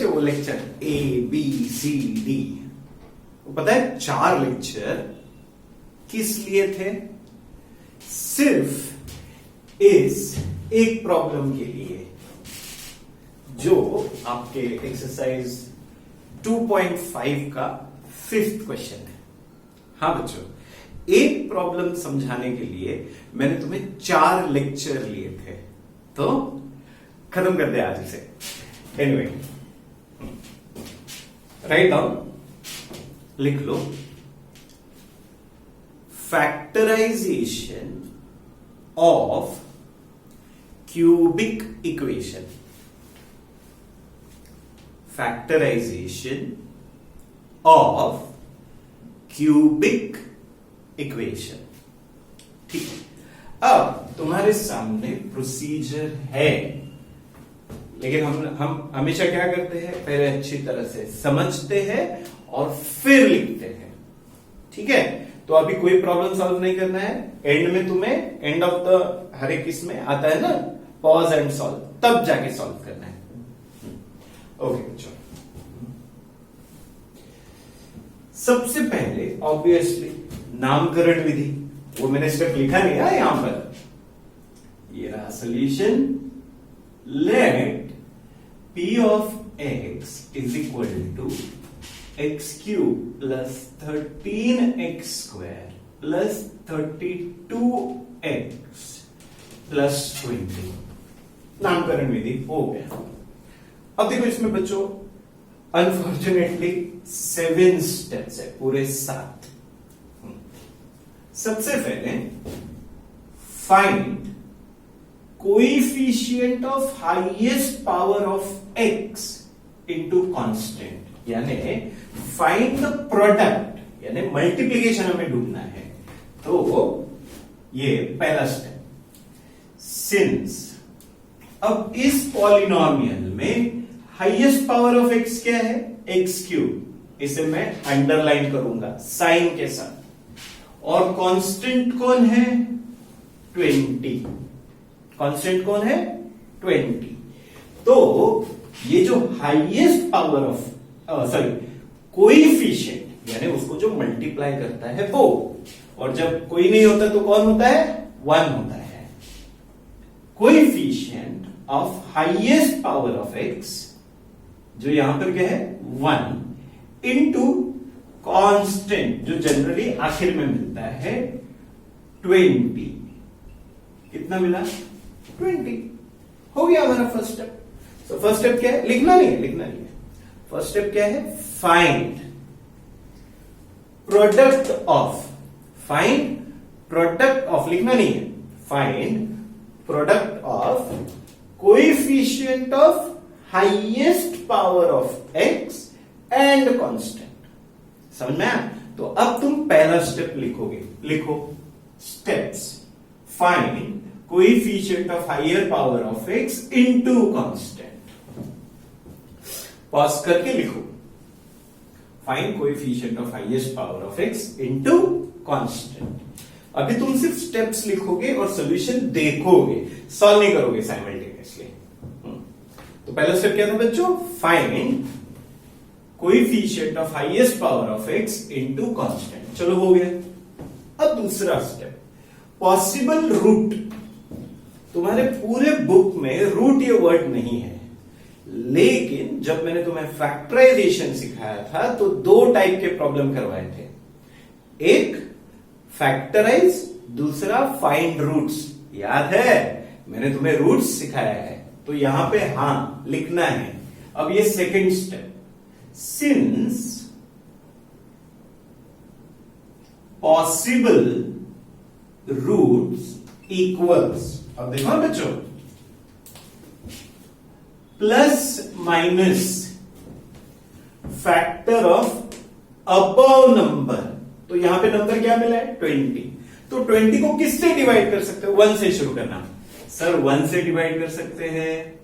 बच्चे वो lecture ABCD, पता है 4 लेक्चर किस लिए थे? सिर्फ इस एक प्रॉब्लम के लिए जो आपके एक्सरसाइज 2.5 का 5th क्वेश्चन है। हाँ बच्चों, एक प्रॉब्लम समझाने के लिए मैंने तुम्हें 4 लेक्चर लिए थे, तो खत्म कर दे आज इसे। एनीवे, राइट डाउन, लिख लो factorisation of cubic equation. Factorisation of cubic equation. ठीक है, अब तुम्हारे सामने प्रोसीजर है, लेकिन हम हमेशा क्या करते हैं, पहले अच्छी तरह से समझते हैं और फिर लिखते हैं। ठीक है, तो अभी कोई प्रॉब्लम सॉल्व नहीं करना है। एंड में तुम्हें एंड ऑफ द हर एक इसमें आता है ना पॉज एंड सॉल्व, तब जाके सॉल्व करना है। ओके बच्चों, सबसे पहले ऑब्वियसली नामकरण विधि, वो मैंने स्टेप लिखा नहीं है यहां पर। ये रहा solution. Let P of x is equal to x cube plus 13x square plus 32x plus 20। नामकरण विधि हो गया। अब देखो इसमें बच्चों अनफॉर्चुनेटली 7 स्टेप्स है, पूरे 7। सबसे पहले find coefficient of highest power of x into constant, यानी फाइंड द प्रोडक्ट, यानी मल्टीप्लिकेशन हमें ढूंढना है। तो ये पहला स्टेप। सिंस अब इस पॉलिनोमियल में हाईएस्ट पावर ऑफ x क्या है? x cube. इसे मैं अंडरलाइन करूंगा साइन के साथ। और कांस्टेंट कौन है? 20। कांस्टेंट कौन है? 20। तो ये जो हाईएस्ट पावर ऑफ कोएफिशिएंट, यानी उसको जो मल्टीप्लाई करता है वो, और जब कोई नहीं होता तो कौन होता है? 1 होता है। Coefficient of highest power of x, जो यहां पर क्या है? 1 इंटू कांस्टेंट, जो जनरली आखिर में मिलता है 20। कितना मिला? 20। हो गया हमारा फर्स्ट स्टेप। तो फर्स्ट स्टेप क्या है? लिखना नहीं है। फर्स्ट स्टेप क्या है? फाइंड प्रोडक्ट ऑफ, लिखना नहीं है, find product of coefficient of highest power of x and constant. समझ में आया? तो अब तुम पहला स्टेप लिखोगे। लिखो steps. Find coefficient of higher power of x into constant. Pause करके लिखो। Find coefficient of highest power of x into constant. अभी तुम सिर्फ स्टेप्स लिखोगे और सॉल्यूशन देखोगे, सॉल्व नहीं करोगे साइमल्टेनियसली। तो पहला स्टेप क्या था बच्चों? Find coefficient of highest power of x into constant. चलो हो गया। अब दूसरा स्टेप, पॉसिबल रूट। तुम्हारे पूरे बुक में रूट ये वर्ड नहीं है, लेकिन जब मैंने तुम्हें फैक्टराइजेशन सिखाया था तो 2 टाइप के प्रॉब्लम करवाए थे। एक फैक्टराइज, दूसरा फाइंड रूट्स। याद है मैंने तुम्हें रूट्स सिखाया है, तो यहां पे हां लिखना है। अब ये second step, since possible roots equals, अब देखो बच्चों, plus minus factor of above number. तो यहां पे नंबर क्या मिला है? 20। तो 20 को किससे डिवाइड कर सकते हो? 1 से शुरू करना। सर 1 से डिवाइड कर सकते हैं,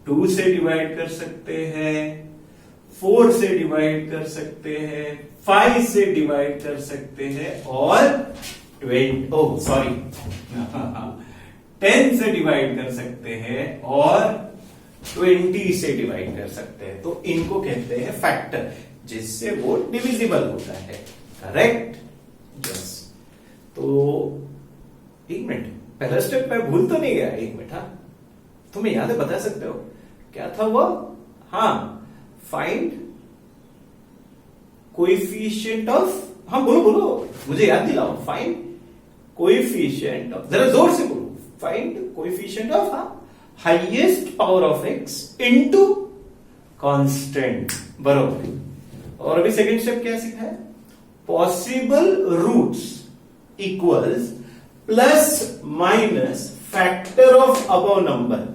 2 से डिवाइड कर सकते हैं, 4 से डिवाइड कर सकते हैं, 5 से डिवाइड कर सकते हैं, और 10 से डिवाइड कर सकते हैं, और 20 से डिवाइड कर सकते हैं, तो इनको कहते हैं फैक्टर, जिससे वो डिविजिबल होता है। करेक्ट? यस। तो एक मिनट, पहला स्टेप मैं भूल तो नहीं गया? एक मिनट, हाँ, तुम्हें याद है, बता सकते हो क्या था वो? हाँ, फाइंड कोएफिशिएंट ऑफ, हाँ बोलो बोलो, मुझे याद दिलाओ। फाइंड कोएफिशिएंट ऑफ, जरा जोर से बोलो, find coefficient of highest power of x into constant. बरोबर। और अभी सेकंड स्टेप क्या सीखा है? Possible roots equals plus minus factor of above number.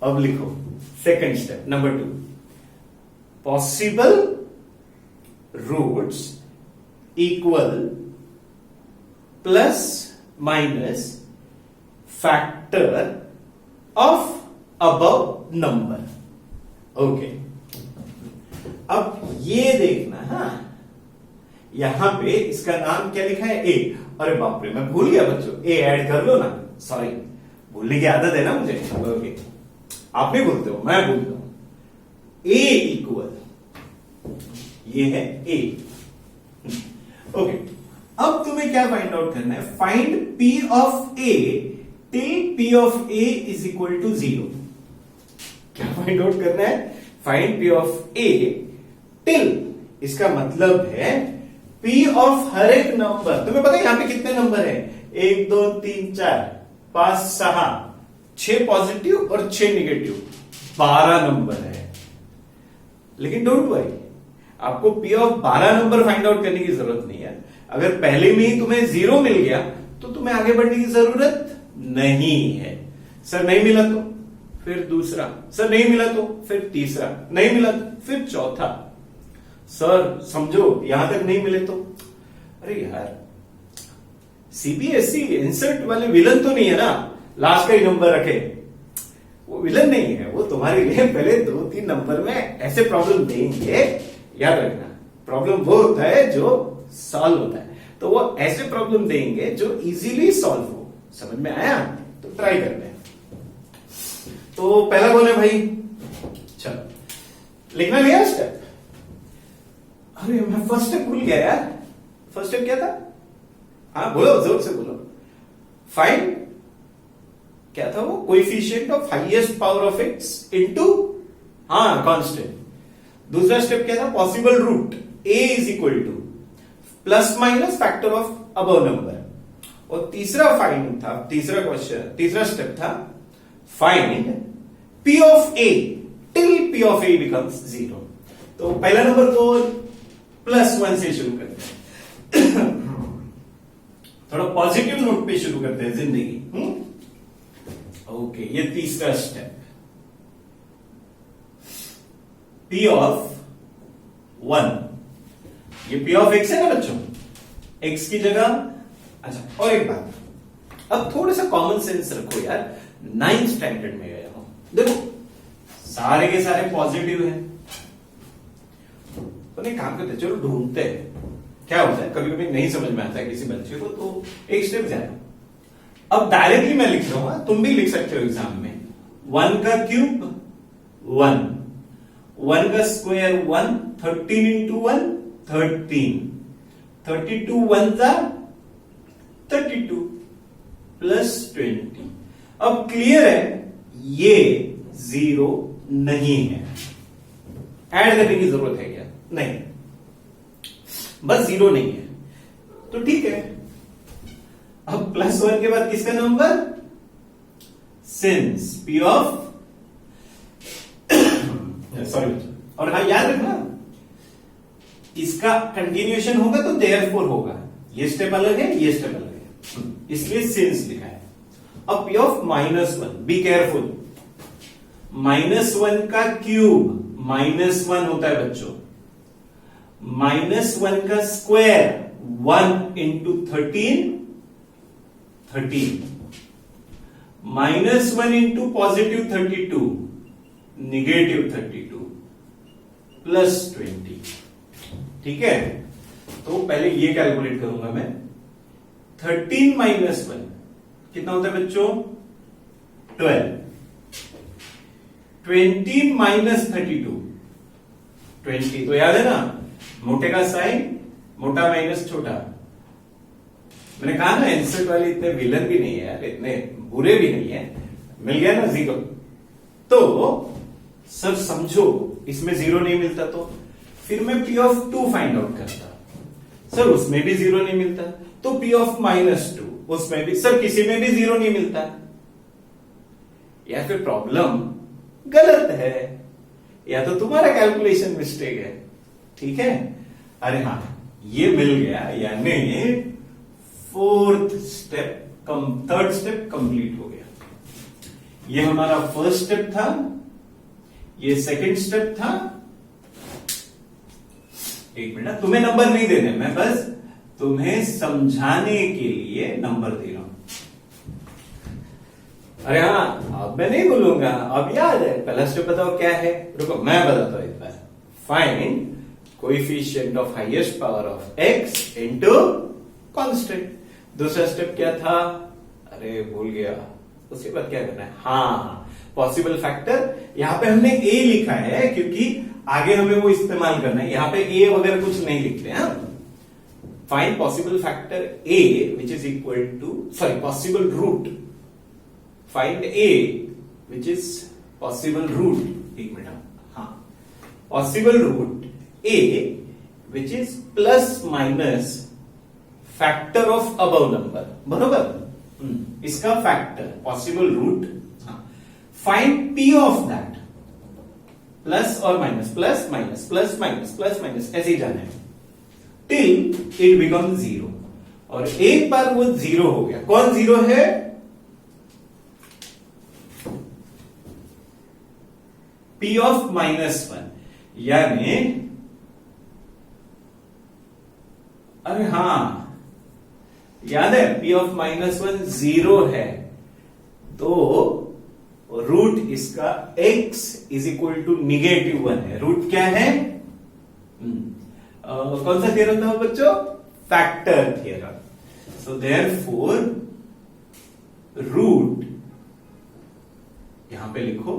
अब लिखो second step number 2, possible roots equal plus minus factor of above number. Okay, अब ये देखना, हाँ, यहां पे इसका नाम क्या लिखा है? ए। अरे बाप रे, मैं भूल गया बच्चों, ए ऐड कर लो ना, सॉरी, भूलने की आदत है ना मुझे। ओके, आप नहीं भूलते हो, मैं भूलता हूं। ए इक्वल, ये है ए। ओके, अब तुम्हें क्या फाइंड आउट करना है? Find P of A till P of A is equal to 0। क्या फाइंड आउट करना है? Find P of A till, इसका मतलब है पी ऑफ हर एक नंबर। तुम्हें पता है यहां पे कितने नंबर है? 1 2 3 4 5 6 पॉजिटिव और 6 निगेटिव, 12 नंबर है। लेकिन डोंट वरी, आपको P of 12 number find out करने की जरूरत नहीं है। अगर पहले में ही तुम्हें 0 मिल गया तो तुम्हें आगे बढ़ने की जरूरत नहीं है। सर नहीं मिला तो फिर दूसरा, सर नहीं मिला तो फिर तीसरा, नहीं मिला तो फिर चौथा। सर समझो यहां तक नहीं मिले तो, अरे यार, सीबीएसई इंसर्ट वाले विलन तो नहीं है ना, लास्ट का ही नंबर रखे। वो विलन नहीं है, वो तुम्हारे लिए पहले 2-3 नंबर में ऐसे प्रॉब्लम देंगे। याद रखना, प्रॉब्लम वो होता है जो सॉल्व होता है, तो वो ऐसे प्रॉब्लम देंगे जो इजीली सॉल्व हो। समझ में आया? तो ट्राई करते हैं। तो पहला कौन है भाई? चलो लिखना लिया स्टेप। अरे मैं फर्स्ट स्टेप भूल गया यार। फर्स्ट स्टेप क्या था? हाँ बोलो, जोर से बोलो। फाइंड, क्या था वो? Coefficient of highest power of x into, हाँ, कांस्टेंट। दूसरा स्टेप क्या था? Possible root A is equal to plus minus factor of above number. और तीसरा फाइंड था, तीसरा क्वेश्चन, तीसरा स्टेप था find P of A till P of A becomes 0। तो पहला नंबर को +1 से शुरू करते हैं। थोड़ा पॉजिटिव नोट पे शुरू करते हैं जिंदगी। ओके, ये तीसरा स्टेप, P ऑफ 1, ये P ऑफ x है ना बच्चों, x की जगह। अच्छा, और एक बात, अब थोड़ा सा कॉमन सेंस रखो यार, 9th स्टैंडर्ड में गए हो, देखो सारे के सारे पॉजिटिव हैं, तो नहीं काम करते, चलो ढूंढते हैं क्या होता है। कभी कभी नहीं समझ में आता है किसी बच्चे को, तो एक स्टेप जाए। अब डायरेक्टली मैं लिख रहा हूं, तुम भी लिख सकते हो एग्जाम में। 1 का क्यूब 1, 1 का स्क्वायर 1, 13 इंटू 1 13, 32 1 जा 32 प्लस 20। अब क्लियर है ये 0 नहीं है, ऐड करने की जरूरत है क्या? नहीं, बस 0 नहीं है, तो ठीक है। अब +1 के बाद किसका number? Since P of sorry, और हाँ याद रखना, इसका कंटिन्यूएशन होगा तो देयरफॉर होगा। ये स्टेप अलग है, ये स्टेप अलग है, इसलिए सिंस लिखा है। अब P ऑफ -1, बी केयरफुल, -1 का क्यूब -1 होता है बच्चों, -1 का square 1 into 13 13, -1 into positive 32 negative 32 plus 20। ठीक है, तो पहले ये कैलकुलेट करूंगा मैं। 13 माइनस 1 कितना होता है बच्चों? 12। 20 माइनस 32, 20 तो याद है ना, मोटे का साइन, मोटा माइनस छोटा। मैंने कहा ना एनसेट वाले इतने विलन भी नहीं है यार, इतने बुरे भी नहीं है। मिल गया ना जीरो। तो सर समझो इसमें जीरो नहीं मिलता तो फिर मैं P ऑफ 2 फाइंड आउट करता। सर उसमें भी जीरो नहीं मिलता तो P ऑफ -2, उसमें भी, सर किसी में भी जीरो नहीं मिलता, या फिर प्रॉब्लम गलत है, या तो तुम्हारा कैलकुलेशन मिस्टेक है। ठीक है, अरे हाँ ये मिल गया, यानी fourth step third step complete हो गया। ये हमारा फर्स्ट स्टेप था, ये सेकंड स्टेप था। एक मिनट, तुम्हें नंबर नहीं देने, मैं बस तुम्हें समझाने के लिए नंबर दे रहा हूं। अरे हाँ अब मैं नहीं बोलूंगा, अब याद है। पहला स्टेप बताओ क्या है, रुको मैं बताता हूं एक बार। Find coefficient of highest power of x into constant. दूसरा स्टेप क्या था, अरे भूल गया, उसके बाद क्या करना है, हाँ पॉसिबल फैक्टर। यहां पे हमने a लिखा है क्योंकि आगे हमें वो इस्तेमाल करना है, यहां पे a वगैरह कुछ नहीं लिखते हैं। Find possible factor a which is equal to, sorry possible root, find a which is possible root, एक मिनट, हाँ possible root a which is plus minus factor of above number, बरोबर, इसका factor possible root. Find p of that, plus और minus, plus minus, plus minus, plus minus, ऐसे ही जाना है till it become zero. और एक बार वो जीरो हो गया, कौन जीरो है, p ऑफ -1, यानी अरे हाँ याद है p ऑफ -1 जीरो है, तो रूट इसका x इज इक्वल टू -1 है। रूट क्या है, कौन सा थ्योरम था बच्चों, factor theorem. So therefore root, यहां पे लिखो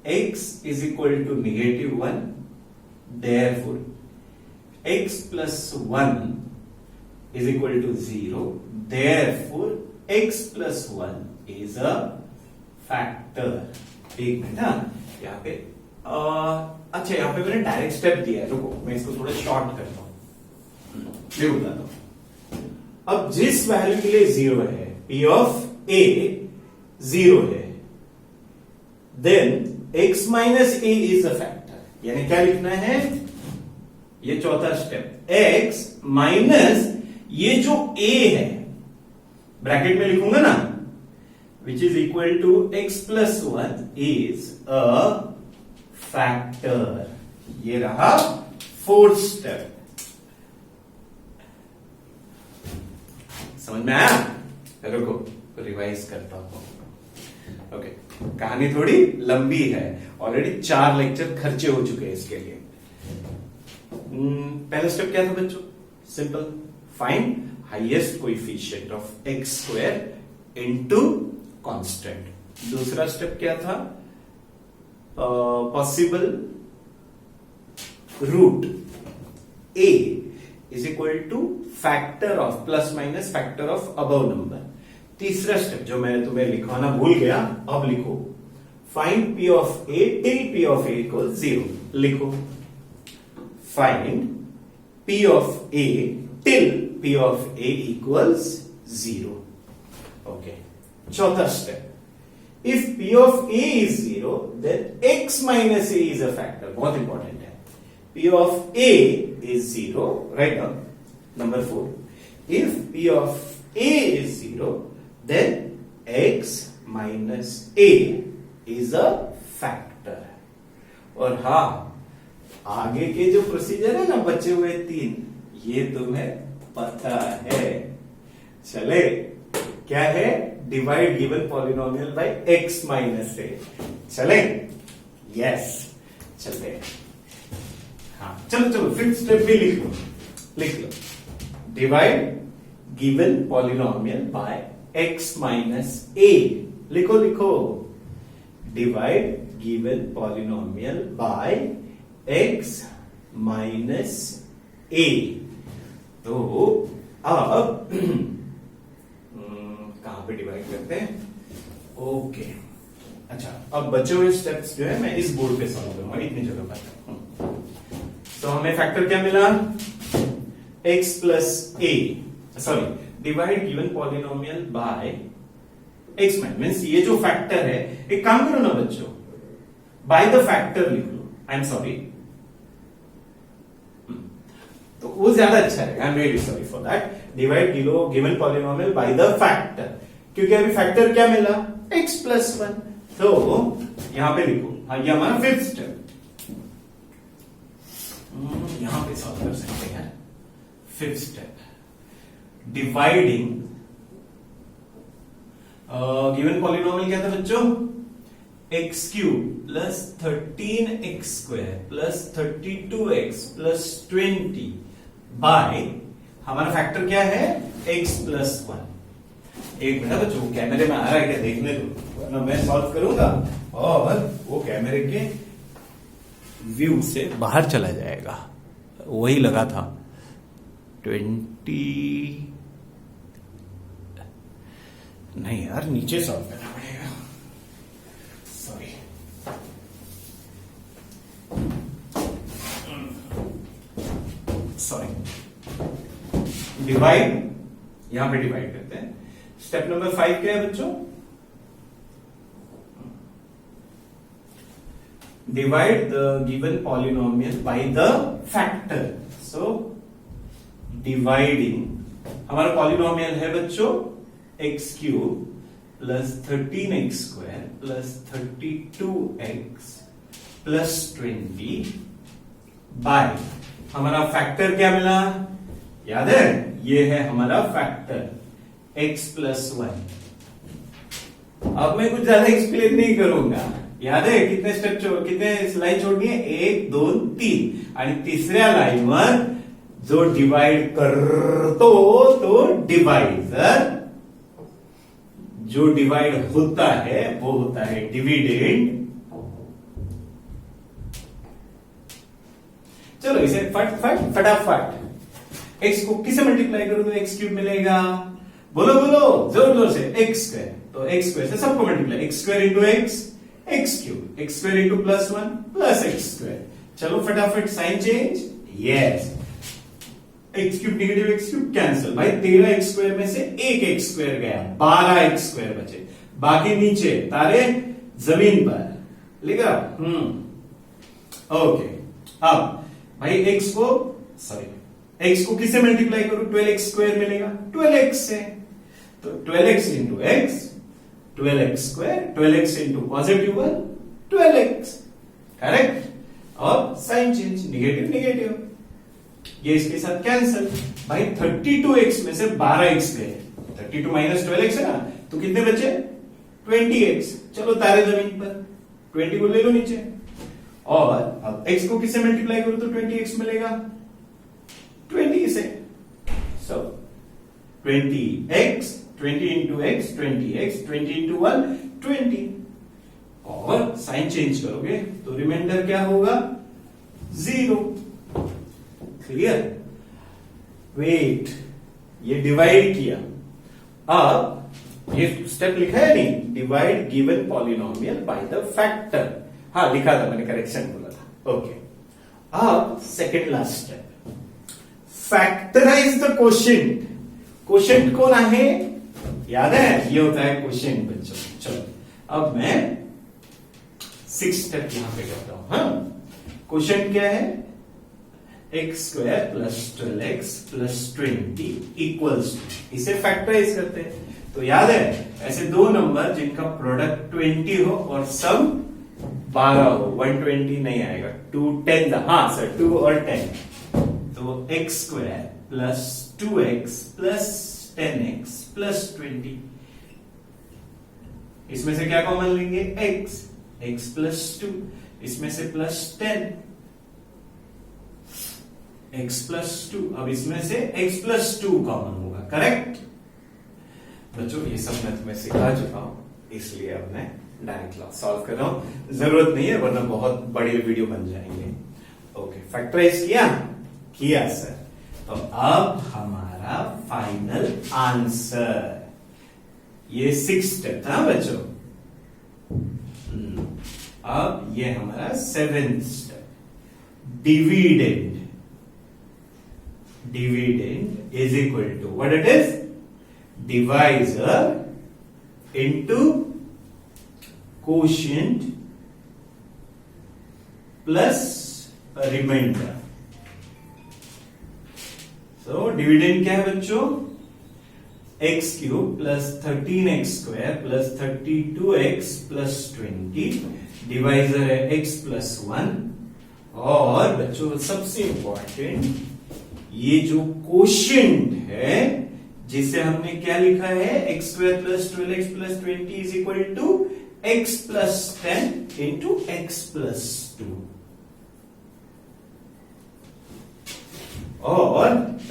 x is equal to -1, therefore x plus 1 is equal to 0, therefore x plus 1 is a factor। एक मिनट, यहाँ पे अच्छा यहाँ पे मैंने डायरेक्ट स्टेप दिया है, रुको मैं इसको थोड़ा शॉर्ट करता हूं, ये बताता हूं। अब जिस वैल्यू के लिए 0 है, p ऑफ a 0 है, then x minus a is a factor. यानी क्या लिखना है, ये चौथा स्टेप, x माइनस ये जो a है, ब्रैकेट में लिखूंगा ना, which is equal to x plus 1 is a factor. ये रहा फोर्थ स्टेप। समझ में आया, रुको रिवाइज करता हूं। ओके, कहानी थोड़ी लंबी है, ऑलरेडी 4 लेक्चर खर्चे हो चुके हैं इसके लिए। पहला स्टेप क्या था बच्चों, simple, find highest coefficient of x square into constant. दूसरा स्टेप क्या था, possible root a is equal to factor of, plus minus factor of above number. तीसरा स्टेप जो मैंने तुम्हें लिखवाना भूल गया, अब लिखो, find p of a till p of a equal 0। लिखो find p of a till p of a equals 0. Okay. चौथा step. If p of a is 0, then x minus a is a factor. बहुत important है. p of a is 0. Write down. Number 4. If p of a is 0, then x minus a is a factor. और हाँ, आगे के जो procedure है ना, बचे हुए 3, ये तुम्हें पता है। चले, क्या है, divide given polynomial by x minus a. चले, यस चलते हैं। हाँ चलो चलो, फिफ्थ स्टेप भी लिख लो, divide given polynomial by x minus a. लिखो लिखो, divide given polynomial by x minus a। तो अब कहां पे डिवाइड करते हैं? ओके, अच्छा, अब बचे हुए स्टेप्स जो है मैं इस बोर्ड पे सॉल्व करूंगा, इतनी जगह पर। तो हमें फैक्टर क्या मिला? x plus a, sorry, divide given polynomial by x means ये जो फैक्टर है, एक काम करो ना बच्चों, बाय द फैक्टर लिख लो। आई एम सॉरी, तो वो ज्यादा अच्छा है। I am really sorry for that. Divide given polynomial by the factor, क्योंकि अभी फैक्टर क्या मिला? x plus 1। तो यहां पे लिखो, हाँ, ये हमारा फिफ्थ स्टेप। यहां पे सॉल्व कर सकते हैं। Fifth step, dividing given polynomial क्या था बच्चों? x cube plus 13x square plus 32x plus 20 by हमारा फैक्टर क्या है? x plus 1। एक मिनट बच्चों, कैमरे में आ रहा है क्या देखने दो, वरना मैं सॉल्व करूंगा और वो कैमरे के व्यू से बाहर चला जाएगा। वही लगा था 20, नहीं यार, नीचे सॉल्व करना पड़ेगा, सॉरी। सॉरी, डिवाइड, यहां पे डिवाइड करते हैं। स्टेप नंबर 5 क्या है बच्चों? Divide the given polynomial by the factor. So dividing, हमारा पॉलिनोमियल है बच्चों x cube plus 13x square plus 32x plus 20 by हमारा फैक्टर क्या मिला? याद है, ये है हमारा फैक्टर x प्लस 1। अब मैं कुछ ज्यादा एक्सप्लेन नहीं करूंगा। याद है कितने स्टेप कितने लाइन छोड़नी है? 1 2 3, आणि तिसऱ्या लाईनवर जो डिवाइड करतो तो डिवाइजर, जो डिवाइड होता है वो होता है डिविडेंड। चलो इसे फटाफट x को किसे मल्टीप्लाई करो तो x क्यूब मिलेगा? बोलो बोलो जोर जोर से, x स्क्वायर। तो x स्क्वायर से सबको multiply, x square into x cube, x square into plus 1 plus x square. चलो फटाफट sign change. Yes, x cube negative x cube cancel. भाई 13x स्क्वायर में से एक x स्क्वायर गया, 12x स्क्वायर बचे, बाकी नीचे तारे जमीन पर लिखा। ओके, अब भाई x को किससे मल्टीप्लाई करो? 12x स्क्वायर मिलेगा 12x से, तो 12x into x, 12x square, 12x into positive 1 12x, correct. और साइन चेंज, निगेटिव निगेटिव, ये इसके साथ कैंसिल। भाई 32x में से 12x गए, 32 माइनस 12x है ना, तो कितने बचे? 20x। चलो तारे जमीन पर, 20 को ले लो नीचे, और अब x को किससे मल्टीप्लाई करो तो 20x मिलेगा 20 से। सो 20x, 20 into x 20x, 20 into 1 20, और साइन चेंज करोगे तो रिमाइंडर क्या होगा? 0। क्लियर? वेट, ये डिवाइड किया, अब ये स्टेप लिखा है नहीं, divide given polynomial by the factor. हाँ लिखा था मैंने, करेक्शन बोला था। ओके, अब second last step, factorize the quotient. Quotient कौन है? याद है, ये होता है क्वोशिएंट बच्चों। चलो अब मैं 6 स्टेप यहां पे करता हूं। हाँ, क्वोशिएंट क्या है? x square plus 12x plus 20 equals, इसे फैक्टराइज करते हैं। तो याद है, ऐसे दो नंबर जिनका प्रोडक्ट 20 हो और सम 12 हो, 120 नहीं आएगा, 2 10, हाँ सर 2 और 10, तो x square plus 2x plus 10x plus 20, इसमें से क्या कॉमन लेंगे? x प्लस 2, इसमें से प्लस 10, x प्लस 2, अब इसमें से x प्लस 2 कॉमन होगा, करेक्ट। बच्चों ये सब मैं तुम्हें सिखा चुका हूं, इसलिए अब मैं डायरेक्ट लॉ सॉल्व कर रहा हूं, जरूरत नहीं है वरना बहुत बड़ी वीडियो बन जाएंगे। ओके, फैक्टराइज किया सर। तो अब हमारा फाइनल आंसर, ये 6 स्टेप था बच्चों। अब ये हमारा 7th step, dividend. Dividend is equal to what it is, divisor into quotient plus reminder. So dividend क्या है बच्चों, x cube plus 13x square plus 32x plus 20, divisor है x प्लस 1, और बच्चों सबसे इंपॉर्टेंट ये जो क्वोशिएंट है जिसे हमने क्या लिखा है, x square plus 12x plus 20 is equal to x plus 10 into x plus 2, और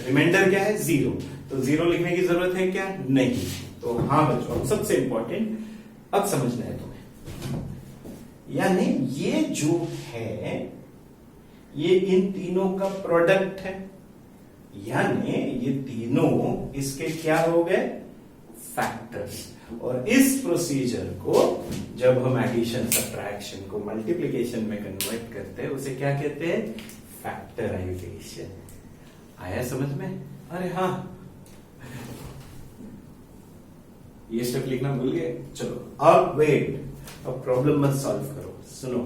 रिमाइंडर क्या है 0, तो 0 लिखने की जरूरत है क्या, नहीं। तो हाँ बच्चों, सबसे इंपॉर्टेंट अब समझना है तुम्हें, यानी ये जो है ये इन तीनों का प्रोडक्ट है, यानी ये तीनों इसके क्या हो गए, फैक्टर्स। और इस प्रोसीजर को जब हम एडिशन सब्ट्रैक्शन को मल्टीप्लिकेशन में कन्वर्ट करते हैं उसे क्या कहते हैं, फैक्टराइजेशन। आया समझ में? अरे हाँ, ये स्टेप लिखना भूल गए। चलो अब वेट, अब प्रॉब्लम मत सॉल्व करो, सुनो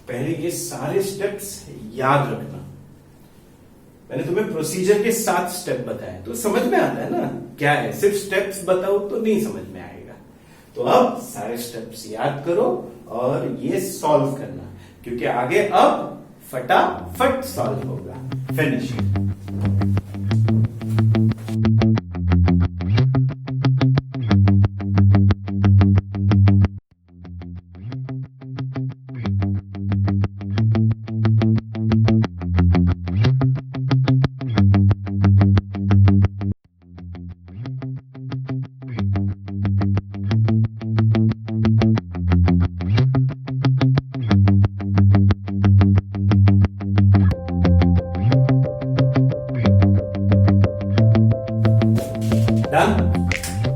पहले ये सारे स्टेप्स याद रखना। मैंने तुम्हें प्रोसीजर के 7 स्टेप बताए तो समझ में आता है ना क्या है, सिर्फ स्टेप्स बताओ तो नहीं समझ में आएगा। तो अब सारे स्टेप्स याद करो और ये सॉल्व करना, क्योंकि आगे अब फटाफट सॉल्व होगा। फिनिश।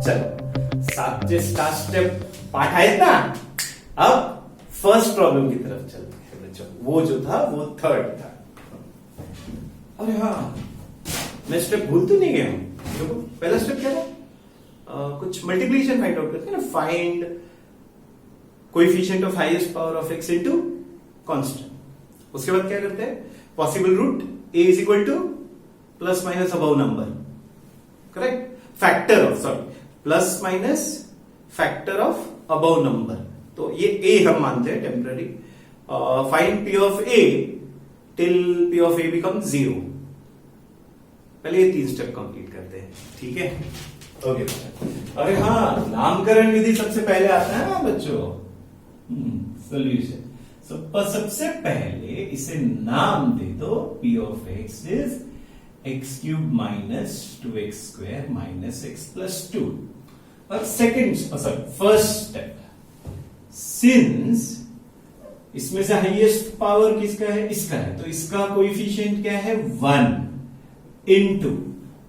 चलो 7 स्टेप पाठ आए ना, अब फर्स्ट प्रॉब्लम की तरफ चलते हैं बच्चों। वो जो था वो 3rd था। अरे हाँ, मैं स्टेप भूल तो नहीं गया हूं। देखो पहला स्टेप क्या था, कुछ मल्टीप्लिकेशन फाइंड आउट करते हैं ना, find coefficient of highest power of x into constant. उसके बाद क्या करते हैं, possible root a is equal to plus minus above number, correct, factor of, sorry, plus minus factor of above number. तो ये a हम मानते हैं temporary. Find p of a till p of a become 0। पहले ये 3 step complete करते हैं, ठीक है? ओके। अरे हाँ, नामकरण विधि सबसे पहले आता है ना बच्चों, सॉल्यूशन। सबसे पहले इसे नाम दे दो, p of x is x cube minus 2x square minus x plus 2। और फर्स्ट स्टेप, सिंस इसमें से हाईएस्ट पावर किसका है, इसका है, तो इसका कोएफिशिएंट क्या है 1 इनटू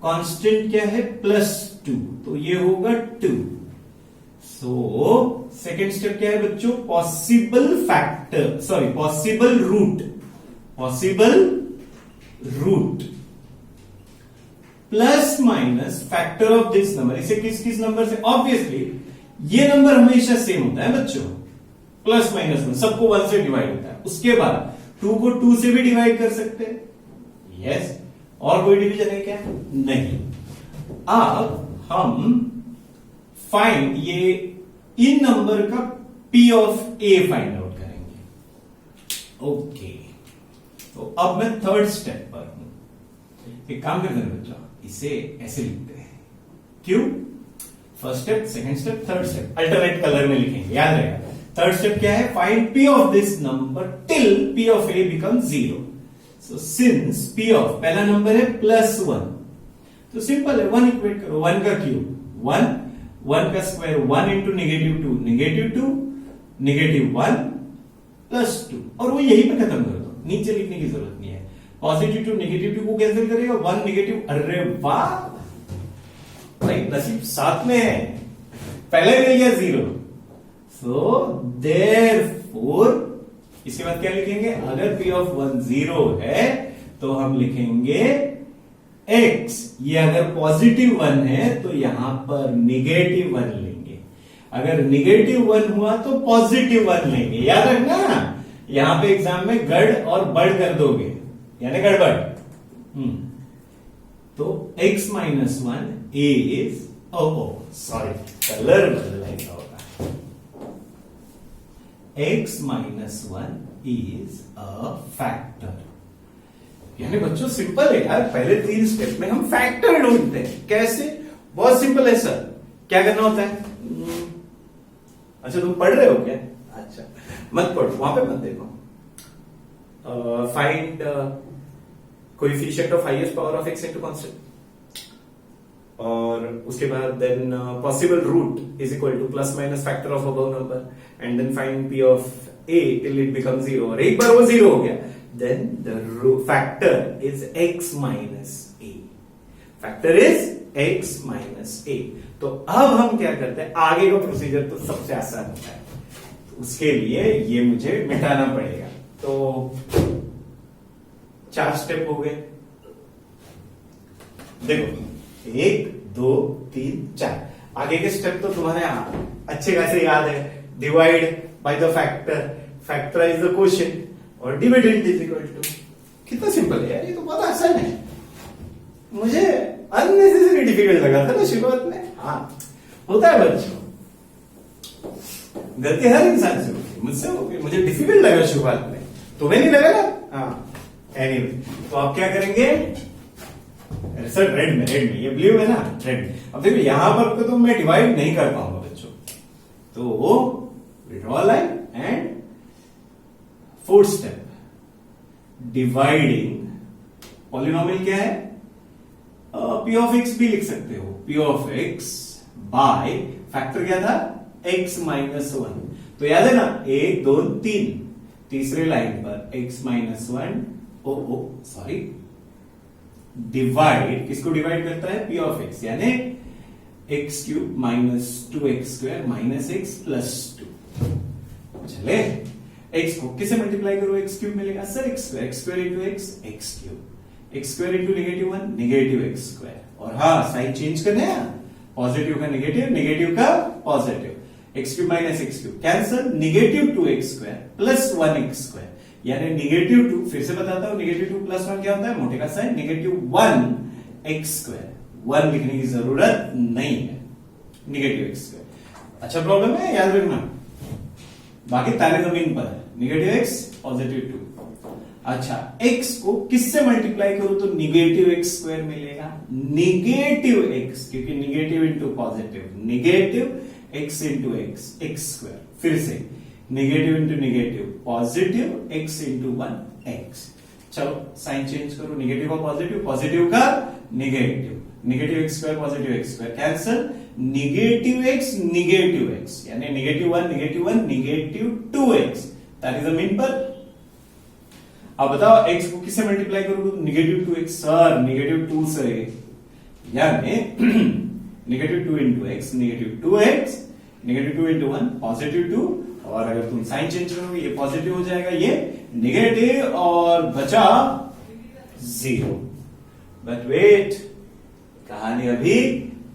कांस्टेंट क्या है +2, तो ये होगा 2। सो सेकेंड स्टेप क्या है बच्चों, possible factor, sorry possible root plus minus factor of this number. इसे किस नंबर से, ऑब्वियसली ये नंबर हमेशा सेम होता है बच्चों, प्लस माइनस में सबको 1 से डिवाइड होता है। उसके बाद 2 को 2 से भी डिवाइड कर सकते हैं, यस। और कोई डिवीजन है क्या, नहीं। अब हम फाइंड ये इन नंबर का p of a find out करेंगे। ओके, तो अब मैं 3rd स्टेप पर हूं। एक काम करते हैं बच्चों, इसे ऐसे लिखते हैं, क्यों, first step, second step, third step alternate colour में लिखेंगे, याद रहेगा। थर्ड स्टेप क्या है, find p of this number till p of a become 0। So since p of पहला नंबर है +1, तो सिंपल है, 1 इक्वेट करो, 1 का क्यूब 1, 1 का स्क्वायर 1 इंटू -2, -2, -1 + 2 और वो यहीं पे खत्म कर दो, नीचे लिखने की जरूरत नहीं है। पॉजिटिव टू -2 को कैंसिल करेगा, 1 नेगेटिव, अरे वाह भाई नसीब साथ में है, पहले मिल गया 0। सो देयरफॉर इसके बाद क्या लिखेंगे, अगर P ऑफ 1 0 है तो हम लिखेंगे x, ये अगर पॉजिटिव 1 है तो यहां पर -1 लेंगे, अगर -1 हुआ तो पॉजिटिव 1 लेंगे। याद रखना, यहां पे एग्जाम में गड़ और बड़ कर दोगे, यानी गड़बड़। तो x -1 इज, सॉरी कलर बदलना होगा, x -1 इज अ फैक्टर। यानी बच्चों सिंपल है यार, पहले 3 स्टेप में हम फैक्टर ढूंढते हैं। कैसे? बहुत सिंपल है सर। क्या करना होता है? अच्छा तुम पढ़ रहे हो क्या? अच्छा मत पढ़ो, वहां पे मत देखो। Find coefficient of highest power of x into constant, और उसके बाद then possible root is equal to plus minus factor of above number, and then find p of a till it becomes 0, और एक बार वो 0 हो गया then the factor is x minus a, factor is x minus a। तो अब हम क्या करते हैं, आगे का प्रोसीजर तो सबसे आसान होता है, तो उसके लिए ये मुझे मिटाना पड़ेगा। तो 4 स्टेप हो गए, देखो 1 2 3 4। आगे के स्टेप तो तुम्हारे अच्छे खासे याद है, divide by the factor, factorize the quotient, और डिविडेंड इज इक्वल टू। कितना सिंपल है यार, ये तो बहुत आसान है। मुझे अननेसेसरी डिफिकल्ट लगा था ना शुरुआत में। हाँ होता है बच्चों, गलती हर इंसान से होती है, मुझसे होती है। मुझे डिफिकल्ट लगा शुरुआत में, तुम्हें नहीं लगा ना? हाँ एनीवे, तो आप क्या करेंगे सर, रेड में ये ब्लू है ना, रेड में। अब देखो यहां पर तो मैं डिवाइड नहीं कर पाऊंगा बच्चों, तो draw line and 4th step, dividing polynomial क्या है, p ऑफ x भी लिख सकते हो, p of x by factor क्या था, x -1। तो याद है ना, 1 2 3, तीसरे लाइन पर x -1, सॉरी डिवाइड, किसको डिवाइड करता है, p ऑफ x, यानी x³ -2x² -x + 2। चले x को किसे मल्टीप्लाई करो, x³ मिलेगा sir, x² into x³ into -1 और हाँ साइन चेंज करना है, पॉजिटिव का नेगेटिव, नेगेटिव का positive, x³ -x³ cancel, -2x² + 1x², यानी -2, फिर से बताता हूं, -2 + 1 क्या होता है, मोटे का साइन, -1x²। 1 लिखने की जरूरत नहीं है, -x²। अच्छा प्रॉब्लम है, याद रखना, बाकी तारे जमीन पर है, -x +2। अच्छा x को किससे मल्टीप्लाई करो तो -x² मिलेगा, -x, क्योंकि negative into positive, -x into x², फिर से negative into negative, positive x into 1x। चलो साइन चेंज करो, नेगेटिव का पॉजिटिव, पॉजिटिव का negative, -x² positive x² cancel, -x, यानी -1 -2x, ताकि जमीन पर। अब बताओ x को किससे मल्टीप्लाई करोगे, -2x, सर -2 से, यानी -2 इंटू x, -2x, -2 इंटू 1 +2, और अगर तुम साइन चेंज करोगे ये पॉजिटिव हो जाएगा, ये नेगेटिव, और बचा 0। बट वेट, कहानी अभी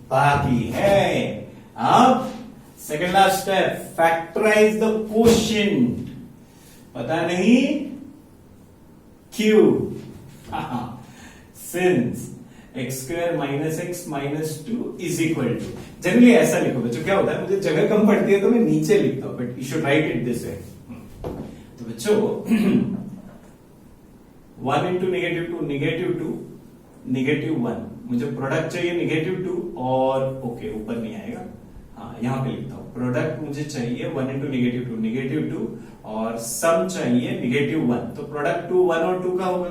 बाकी है। अब second last step, factorize the quotient. पता नहीं क्यों, since x² -x -2 is equal to, generally ऐसा लिखो बच्चों, क्या होता है मुझे जगह कम पड़ती है तो मैं नीचे लिखता हूं, but you should write it this way. तो बच्चों 1 इंटू -2, -1, मुझे प्रोडक्ट चाहिए -2, और ओके ऊपर नहीं आएगा, हाँ यहां पे लिखता हूं, प्रोडक्ट मुझे चाहिए 1 इंटू -2, और सम चाहिए -1, तो प्रोडक्ट 2 1 और 2 का होगा,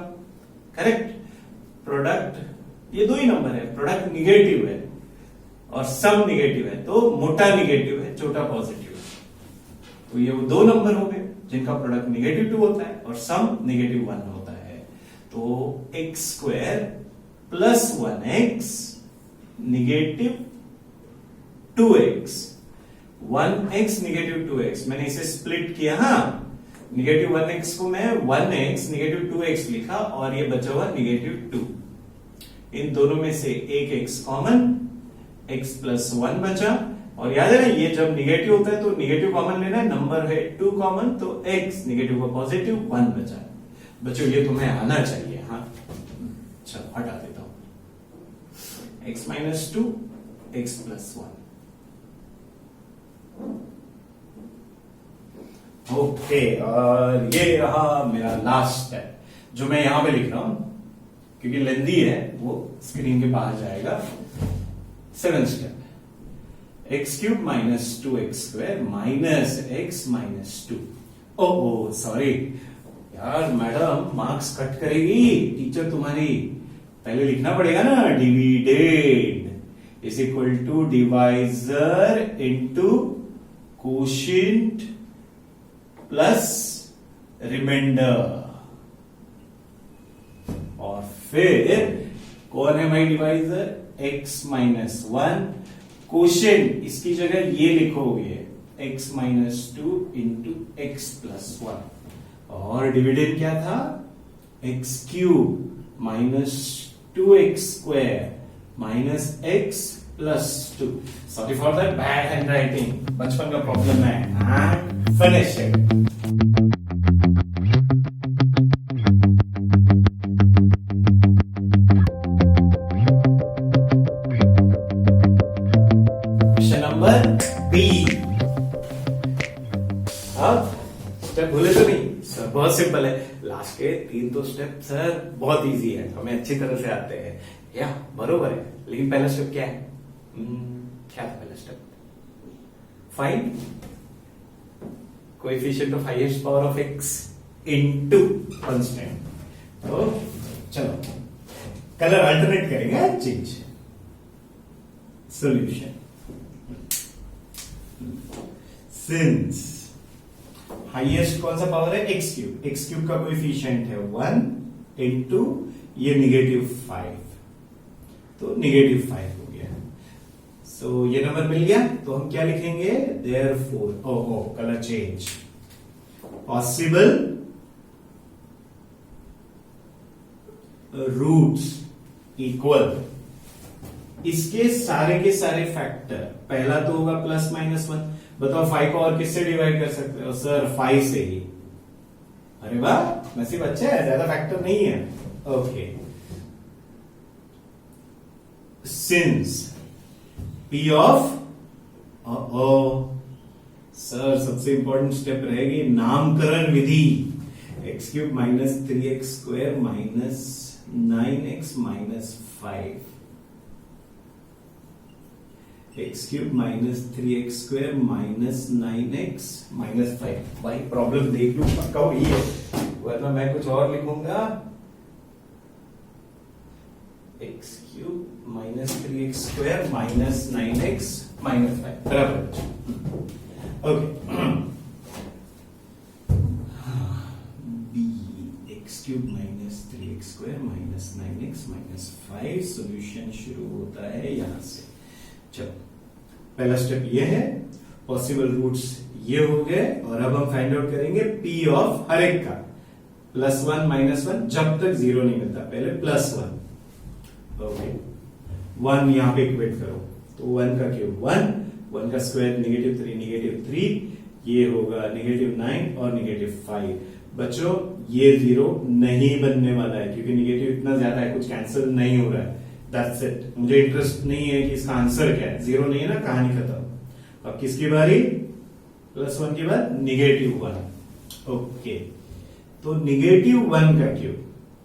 करेक्ट। प्रोडक्ट ये 2 ही नंबर है, प्रोडक्ट निगेटिव है और सम निगेटिव है, तो मोटा निगेटिव है, छोटा पॉजिटिव है। तो ये वो दो नंबर हो गए जिनका प्रोडक्ट -2 होता है और सम -1 होता है। तो x square plus 1x -2x, 1x -2x, मैंने इसे स्प्लिट किया। हाँ, -1x को मैं 1x -2x लिखा और ये बचा हुआ -2। इन दोनों में से एक x कॉमन, x प्लस 1 बचा। और याद है ना, ये जब निगेटिव होता है तो निगेटिव कॉमन लेना है, नंबर है 2 कॉमन, तो x निगेटिव का पॉजिटिव 1 बचा। बच्चों ये तुम्हें आना चाहिए। हाँ चलो हटा देता हूं, x minus 2 x plus 1। Okay, और ये रहा मेरा लास्ट स्टेप जो मैं यहां पे लिख रहा हूं क्योंकि लेंदी है, वो स्क्रीन के बाहर जाएगा। 7th step, x cube minus 2x square minus x minus 2। Oh sorry यार, मैडम मार्क्स कट करेगी टीचर तुम्हारी। पहले लिखना पड़ेगा ना, dividend is equal to divisor into quotient plus reminder. और फिर कौन है भाई डिवाइजर? x minus 1। कोशिएंट इसकी जगह ये लिखोगे x minus 2 into x plus 1। और डिविडेंड क्या था? x cube minus 2x square minus x plus 2। Sorry for that bad hand writing, बचपन का प्रॉब्लम है। Finish it. स्टेप भूले तो नहीं सर? बहुत सिंपल है। लास्ट के 3 तो स्टेप सर बहुत इजी है, हमें अच्छी तरह से आते हैं। या बरोबर है, लेकिन पहला स्टेप क्या है? क्या था पहला step? Find coefficient of highest power of x into constant. तो चलो कलर अल्टरनेट करेंगे, चेंज। सॉल्यूशन, सिंस हाईएस्ट कौन सा पावर है? X cube. एक्स क्यूब का कोएफिशिएंट है 1 इंटू ये -5, तो -5 हो गया। सो ये नंबर मिल गया, तो हम क्या लिखेंगे? देयरफॉर, ओहो colour change, possible roots equal इसके सारे के सारे फैक्टर। पहला तो होगा प्लस माइनस 1। बताओ 5 को और किससे डिवाइड कर सकते हो? सर 5 से ही। अरे वाह, नसीब अच्छा है, ज्यादा फैक्टर नहीं है। Okay, since P of, sir सबसे इंपॉर्टेंट स्टेप रहेगी नामकरण विधि। X cube minus 3x square minus 9x minus 5, x cube minus 3x square minus 9x minus 5। भाई प्रॉब्लम देख लू, पक्का वही है, वरना मैं कुछ और लिखूंगा। X cube minus 3x square minus 9x minus 5 बराबर। Okay, B x cube minus 3x square minus 9x minus 5। Solution शुरू होता है यहां से। चलो पहला स्टेप ये है, पॉसिबल रूट्स ये हो गए, और अब हम फाइंड आउट करेंगे P ऑफ हर एक का, +1 -1 जब तक 0 नहीं मिलता, पहले +1। ओके, 1 यहां पे इक्वेट करो, तो 1 का क्यूब 1, 1 का स्क्वायर -3, ये होगा -9 और -5। बच्चों ये 0 नहीं बनने वाला है क्योंकि निगेटिव इतना ज्यादा है, कुछ कैंसिल नहीं हो रहा है। That's it. मुझे इंटरेस्ट नहीं है कि इसका आंसर क्या है। 0 नहीं है ना, कहानी खत्म। अब किसकी बारी? +1 के बाद -1। ओके, तो -1 का क्यूब,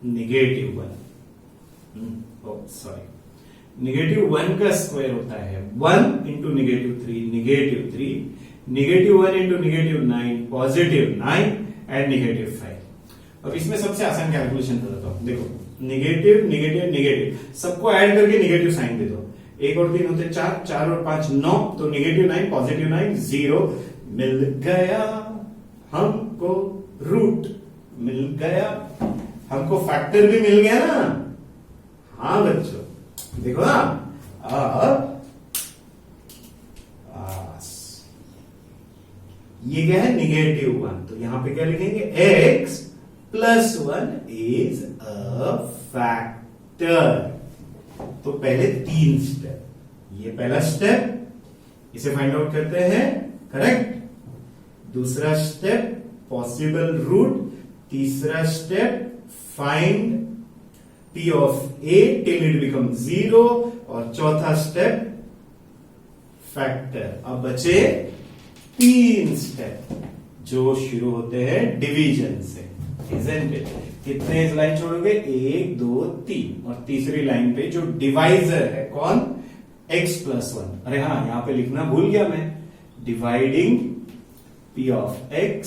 -1, सॉरी, -1 का स्क्वायर होता है 1 इंटू -3, -3, -1 इंटू -9, +9 एंड -5। अब इसमें सबसे आसान कैलकुलेशन बताता हूं। देखो, नेगेटिव नेगेटिव नेगेटिव सबको ऐड करके नेगेटिव साइन दे दो। 1 और 3 होते 4, 4 और 5 9, तो -9 +9 0, मिल गया हमको रूट, मिल गया हमको फैक्टर भी मिल गया ना। हाँ बच्चों, देखो ना, अब ये क्या है, -1, तो यहां पे क्या लिखेंगे, x + 1 इज अ फैक्टर। तो पहले 3 स्टेप, ये पहला स्टेप, इसे फाइंड आउट करते हैं, करेक्ट। दूसरा स्टेप पॉसिबल रूट, तीसरा step find p of a till it become 0, और चौथा स्टेप फैक्टर। अब बचे 3 स्टेप जो शुरू होते हैं डिवीजन से, isn't it? कितने लाइन छोड़ोगे, 1 2 3, और तीसरी लाइन पे जो डिवाइजर है कौन, x + 1। अरे हाँ, यहां पे लिखना भूल गया मैं, dividing p of x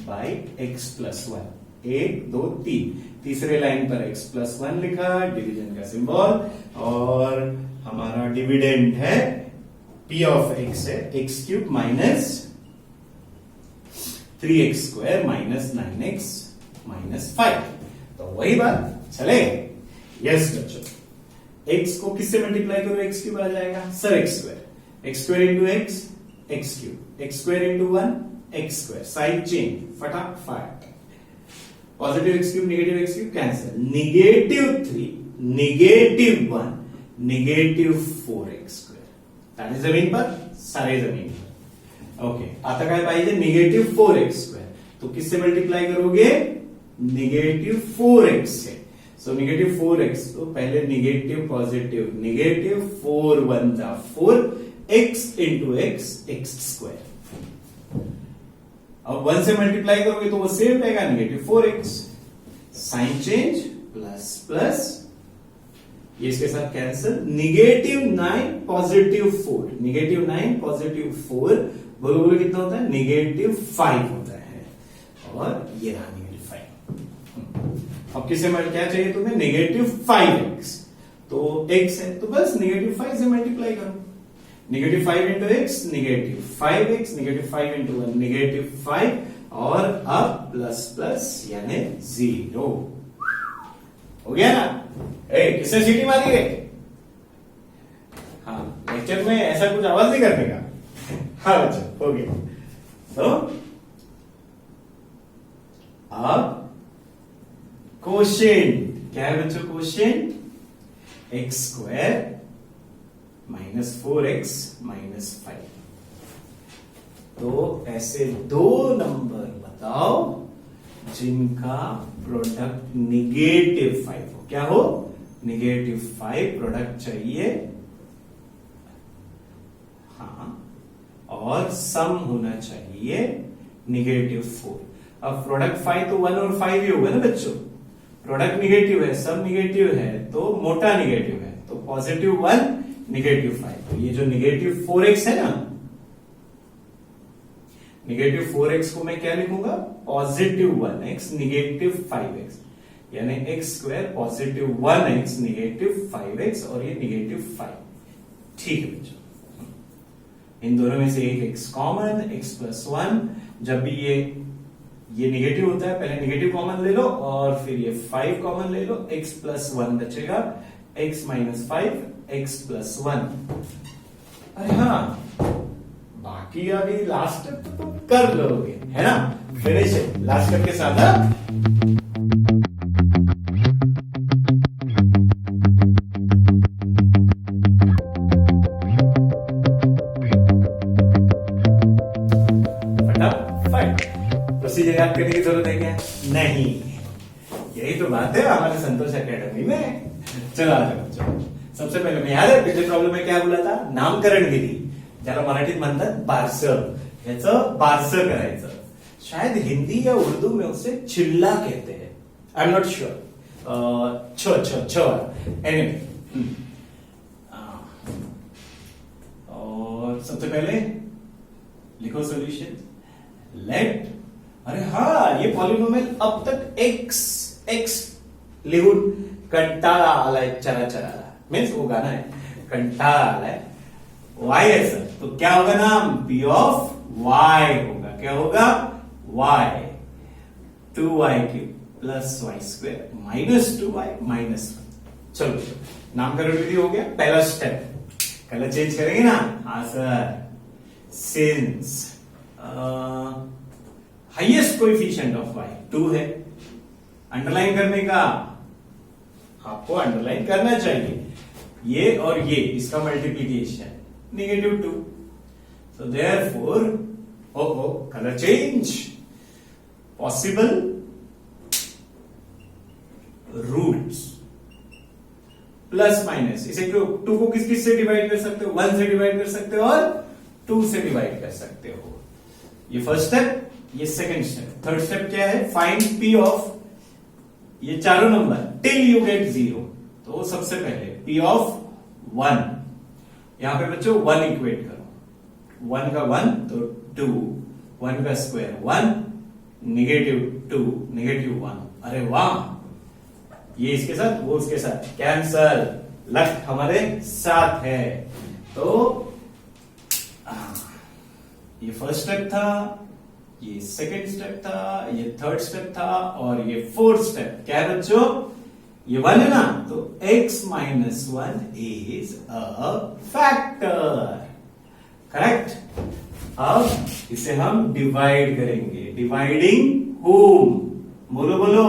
by x + 1, 1 2 3, तीसरे लाइन पर x + 1 लिखा, डिवीजन का सिंबल, और हमारा डिविडेंड है p ऑफ x है x³ minus 3x² minus 9x minus 5। तो वही बात चले, यस बच्चों। x को किससे मल्टीप्लाई करो, x³ आ जाएगा, sir x² into x, x³, x² into 1 x², side change फटाफट, positive x³ negative x³ cancel, -3 -1 -4x², सारे जमीन पर, सारे जमीन पर। ओके, आता काय पाहिजे, -4x², तो किससे मल्टीप्लाई करोगे, -4x से। सो -4x, तो पहले नेगेटिव पॉजिटिव नेगेटिव, 4 1 जा 4, x इंटू x x²। अब 1 से मल्टीप्लाई करोगे तो वो सेम रहेगा, -4x, sign change, plus plus, ये इसके साथ कैंसिल, -9 +4, -9 +4, बोलो बोलो कितना होता है, -5 होता है, और ये रहा -5। अब किसे क्या चाहिए तुम्हें, -5x, तो x है तो बस -5 से मल्टीप्लाई करो, -5 इंटू x -5x, -5 इंटू 1 -5, और अब प्लस प्लस यानी 0 हो गया ना। किसने सीटी मारी है, हाँ लेक्चर में ऐसा कुछ आवाज नहीं करने का, हाँ बच्चों हो गया। तो अब कोशेंट क्या है बच्चों, कोशेंट x² -4x -5। तो ऐसे 2 नंबर बताओ जिनका प्रोडक्ट -5 हो, क्या हो, -5 प्रोडक्ट चाहिए, हाँ, और सम होना चाहिए -4। अब प्रोडक्ट 5 तो 1 और 5 ही होगा ना बच्चों, प्रोडक्ट नेगेटिव है, सम नेगेटिव है, तो मोटा नेगेटिव है, तो +1 -5। तो ये जो -4x है ना, -4x को मैं क्या लिखूंगा, +1x -5x, यानी x² +1x -5x, और ये -5। ठीक है बच्चों, इन दोनों में से एक x कॉमन, x + 1, जब भी ये नेगेटिव होता है, पहले नेगेटिव कॉमन ले लो, और फिर ये 5 कॉमन ले लो, x + 1 बचेगा, x - 5 x + 1। अरे हाँ, बाकी अभी लास्ट स्टेप तो कर लोगे, है ना, फिनिश है लास्ट स्टेप के साथ, हाँ? प्रोसीजर याद करने की जरूरत है क्या, नहीं, यही तो बात है हमारे संतोष एकेडमी में। चलो आ जाओ बच्चों, सबसे पहले मैं याद है पिछले प्रॉब्लेम में क्या बोला था, नामकरण विधी, ज्याला मराठीत म्हणतात बारसं, याचं बारसं करायचं, शायद हिंदी या उर्दू में उसे चिल्ला कहते हैं, I am not sure, anyway. और सबसे पहले लिखो सॉल्यूशन, लेट, अरे हाँ ये पॉलिनोमियल अब तक x लिहून कंटाळा आलाय, चरा चराला, मीन्स वो गाना है, कंटाळा आलाय, y है सर, तो क्या होगा नाम, p ऑफ y होगा। क्या होगा? y 2y³ plus Y square minus 2y minus 1। चलो नामकरण विधि हो गया पहला स्टेप। कलर चेंज करेंगे ना? हाँ sir. Since highest coefficient of y 2 है, अंडरलाइन करने का आपको अंडरलाइन करना चाहिए, ये और ये इसका multiplication -2। So therefore colour change possible roots plus minus, इसे 2 को किस से डिवाइड कर सकते हो? 1 से डिवाइड कर सकते हो और 2 से डिवाइड कर सकते हो। ये फर्स्ट स्टेप, ये सेकंड स्टेप। थर्ड स्टेप क्या है? फाइंड p ऑफ ये चारों नंबर टिल यू गेट 0। तो सबसे पहले p ऑफ 1, यहां पे बच्चों 1 इक्वेट करो। 1 का 1 तो 2, 1 का स्क्वायर 1, -2 -1। अरे वाह, ये इसके साथ वो उसके साथ कैंसल, लक हमारे साथ है। तो ये फर्स्ट स्टेप था, ये सेकंड स्टेप था, ये थर्ड स्टेप था और ये फोर्थ स्टेप। क्या है बच्चों? ये 1 है ना, तो x - 1 is a factor, correct. अब इसे हम डिवाइड करेंगे। डिवाइडिंग होम, बोलो बोलो।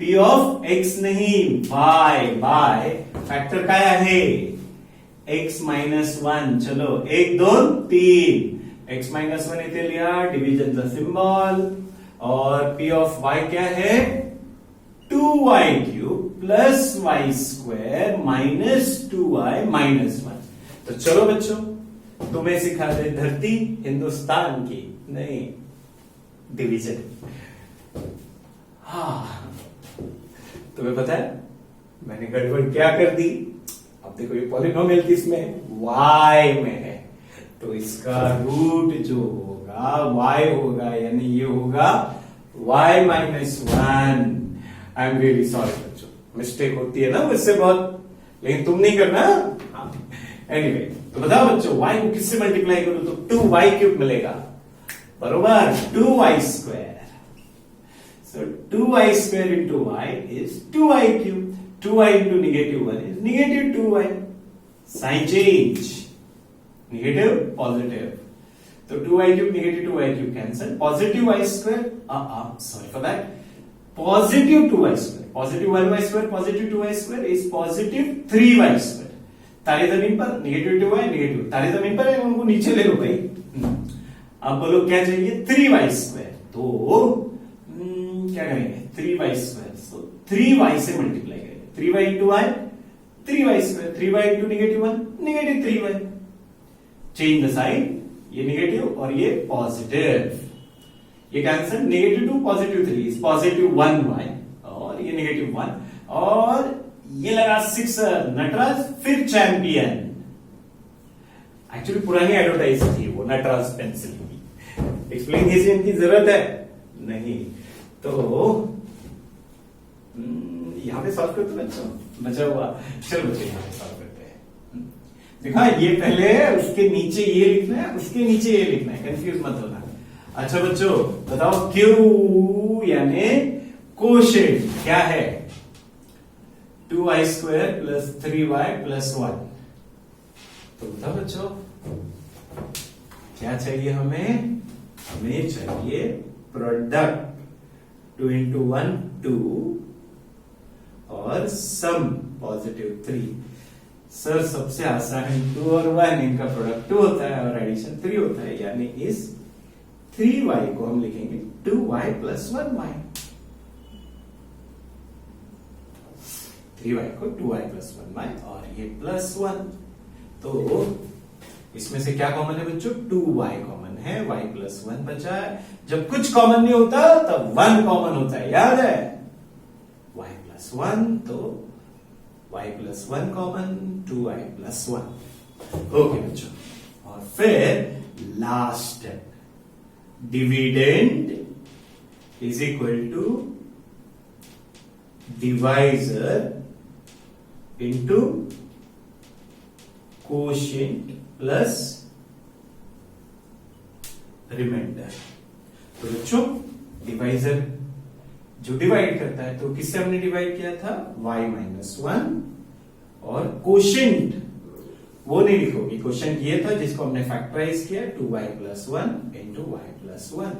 p ऑफ x नहीं y, बाय फैक्टर क्या है? x - 1। चलो 1 2 3, x - 1 इथे लिया, डिवीजन द सिंबल। और p ऑफ y क्या है? 2y³ plus Y square minus 2y minus 1। तो चलो बच्चों, तुम्हें सिखा दे धरती हिंदुस्तान की, नहीं डिवीजन। हाँ, तुम्हें पता है मैंने गड़बड़ क्या कर दी? अब देखो ये पॉलिनोमियल किसमें? y में है, तो इसका रूट जो होगा y होगा, यानी ये होगा y - 1। I am really sorry बच्चों, मिस्टेक होती है ना मुझसे बहुत, लेकिन तुम नहीं करना। एनीवे, तो बताओ बच्चों y को किससे मल्टीप्लाई करूं तो 2y³ मिलेगा, बरोबर 2y²। So 2y² into y is 2y³। 2y into -1 is -2y। Sign change, negative positive, तो 2y³ -2y³ cancel, positive y², sorry for that, positive 2y², positive 1y² positive 2y² is positive 3y²। तारे जमीन पर -2y negative, तारे जमीन पर है, उनको नीचे ले लो भाई। अब बोलो क्या चाहिए? 3y²। तो क्या करेंगे? 3y², so 3y से मल्टीप्लाई करेंगे। 3y into y 3y², 3y into -1 -3y। Change the sign, ये नेगेटिव और ये पॉजिटिव, ये कैंसिल, -2 +3 इज +1y और ये -1 और ये लगा 6 नटराज फिर चैंपियन। एक्चुअली पुरानी एडवर्टाइज थी वो नटराज पेंसिल की, एक्सप्लेनेशन की जरूरत है नहीं। तो यहां पे सॉल्व करते बच्चों, बचा हुआ। चलो बच्चों यहां पे सॉल्व करते हैं। देखा, ये पहले उसके नीचे ये लिखना है, उसके नीचे ये लिखना है, कंफ्यूज मत होना। अच्छा बच्चों बताओ, Q यानी कोशेंट क्या है? 2y² plus 3y plus 1। तो बताओ बच्चों क्या चाहिए हमें? हमें चाहिए प्रोडक्ट 2 into 1 2 और सम +3। सर सबसे आसान है, 2 और 1 इनका प्रोडक्ट 2 होता है और एडिशन 3 होता है, यानी इस 3y को हम लिखेंगे 2y प्लस 1y। 3y को 2y प्लस 1y और ये प्लस 1। तो इसमें से क्या कॉमन है बच्चों? 2y कॉमन है, y प्लस 1 बचा है। जब कुछ कॉमन नहीं होता तब 1 कॉमन होता है, याद है? y प्लस 1, तो y plus 1 common, 2y plus 1। Okay बच्चों, और फिर last step, dividend is equal to divisor into quotient plus reminder. तो बच्चों डिवाइजर जो डिवाइड करता है, तो किससे हमने डिवाइड किया था? y माइनस 1, और कोशेंट वो नहीं लिखोगे, कोशेंट ये था जिसको हमने फैक्टराइज किया 2y plus 1 into Y plus 1,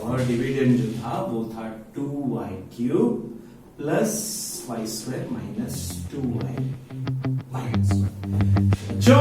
और डिविडेंड जो था वो था 2y cube plus Y square minus 2y minus 1। जो